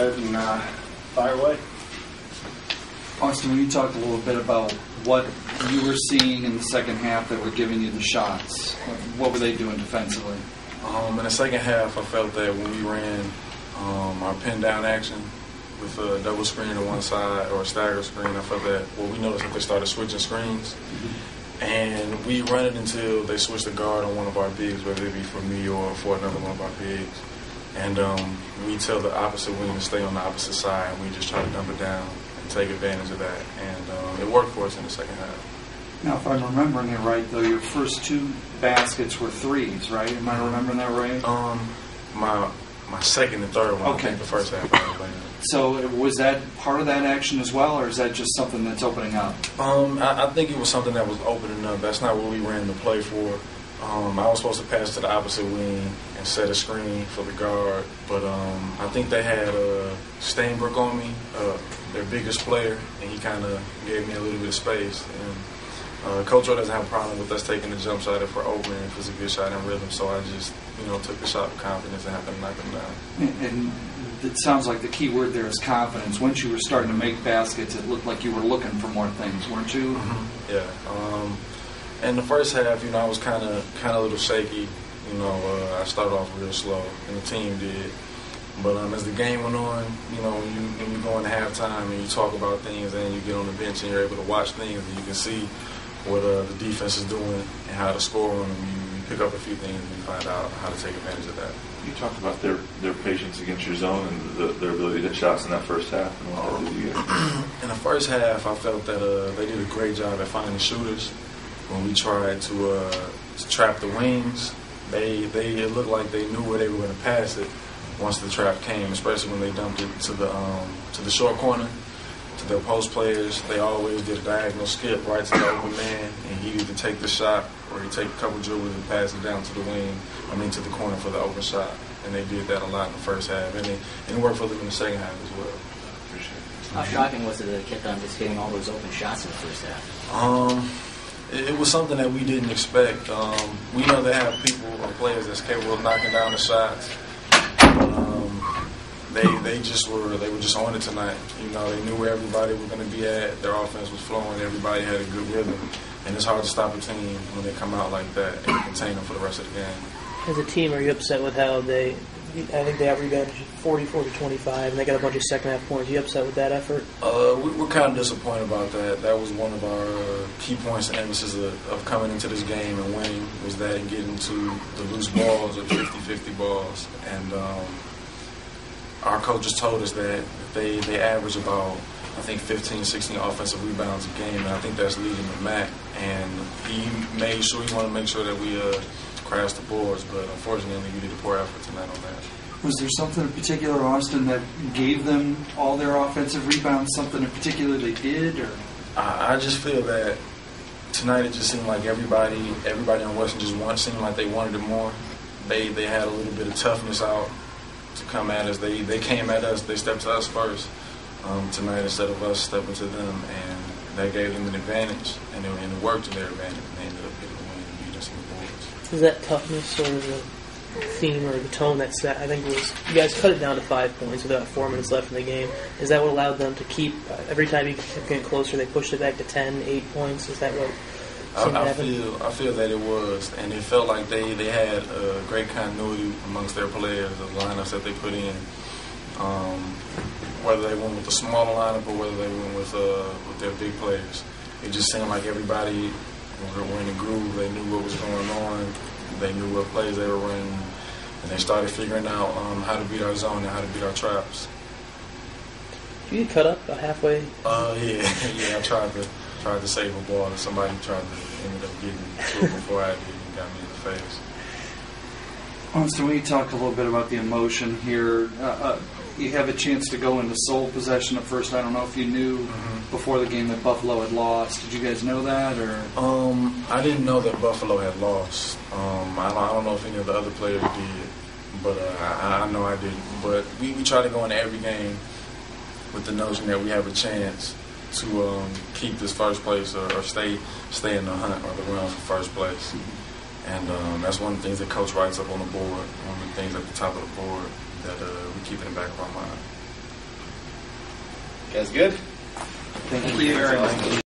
ahead and fire away. Austin, when you talked a little bit about what you were seeing in the second half that were giving you the shots, what were they doing defensively? In the second half, I felt that when we ran our pin down action with a double screen on one side or a stagger screen, I felt that we noticed that they started switching screens. And we run it until they switch the guard on one of our bigs, whether it be for me or for another one of our bigs. And we tell the opposite wing to stay on the opposite side, and we just try to dump it down and take advantage of that. And it worked for us in the second half. Now, if I'm remembering it right, though, your first two baskets were threes, right? Am I remembering that right? My second and third one, okay. I think the first half I was playing. So was that part of that action as well, or is that just something that's opening up? I think it was something that was opening up. That's not what we ran the play for. I was supposed to pass to the opposite wing and set a screen for the guard, but I think they had Steinbrook on me, their biggest player, and he kind of gave me a little bit of space. And Coach O doesn't have a problem with us taking the jump shot if we're open, if it's a good shot in rhythm, so I just took the shot with confidence and happened to knock him down. And it sounds like the key word there is confidence. Once you were starting to make baskets, it looked like you were looking for more things, weren't you? Mm-hmm. Yeah. In the first half, I was kind of a little shaky. I started off real slow, and the team did. But as the game went on, when you go into halftime and you talk about things, and you get on the bench and you're able to watch things, and you can see what the defense is doing and how to score on them. You pick up a few things and you find out how to take advantage of that. You talked about their patience against your zone and their ability to hit shots in that first half. And what that did to you. In the first half, I felt that they did a great job at finding shooters. When we tried to trap the wings, it looked like they knew where they were going to pass it once the trap came, especially when they dumped it to the short corner. To their post players, they always did a diagonal skip right to the open man, and he'd either take the shot or he'd take a couple dribbles and pass it down to the wing, to the corner for the open shot. And they did that a lot in the first half, and it worked for them in the second half as well. Appreciate it. How shocking was it that they kept on just getting all those open shots in the first half? It was something that we didn't expect. We know they have people or players that's capable of knocking down the shots. They were just on it tonight. They knew where everybody was going to be at. Their offense was flowing. Everybody had a good rhythm, and it's hard to stop a team when they come out like that and contain them for the rest of the game. As a team, are you upset with how I think they averaged 44-25, and they got a bunch of second half points. Are you upset with that effort? We're kind of disappointed about that. That was one of our key points and emphasis of coming into this game and winning, was that and getting to the loose balls or 50-50 balls. And our coaches told us that they average about, I think, 15, 16 offensive rebounds a game, and I think that's leading the MAC. And he wanted to make sure that we crashed the boards, but unfortunately we did a poor effort tonight on that. Was there something in particular, Austin, that gave them all their offensive rebounds, something in particular they did? Or I just feel that tonight it just seemed like everybody on Western just seemed like they wanted it more. They had a little bit of toughness out to come at us. They came at us. They stepped to us first tonight instead of us stepping to them, and that gave them an advantage, and it worked to their advantage, and they ended up getting the win and beat us in the boards. Is that toughness sort of the theme or the tone that's set? I think it was, you guys cut it down to 5 points with about 4 minutes left in the game. Is that what allowed them to keep, every time you get closer, they pushed it back to 10, 8 points? Is that what I feel that it was, and it felt like they had great continuity amongst their players, the lineups that they put in. Whether they went with the smaller lineup or whether they went with their big players, it just seemed like everybody were in the groove. They knew what was going on. They knew what plays they were running, and they started figuring out how to beat our zone and how to beat our traps. Did you get cut up halfway? Yeah. I tried to save a ball, and somebody ended up getting to it before I did and got me in the face. Austin, we talked a little bit about the emotion here. You have a chance to go into sole possession at first. I don't know if you knew before the game that Buffalo had lost. Did you guys know that, or? I didn't know that Buffalo had lost. I don't know if any of the other players did, but I know I didn't. But we try to go into every game with the notion that we have a chance to keep this first place or stay in the hunt or the run for first place. And that's one of the things that Coach writes up on the board, one of the things at the top of the board that we keep in the back of our mind. guys good? Thank you very much.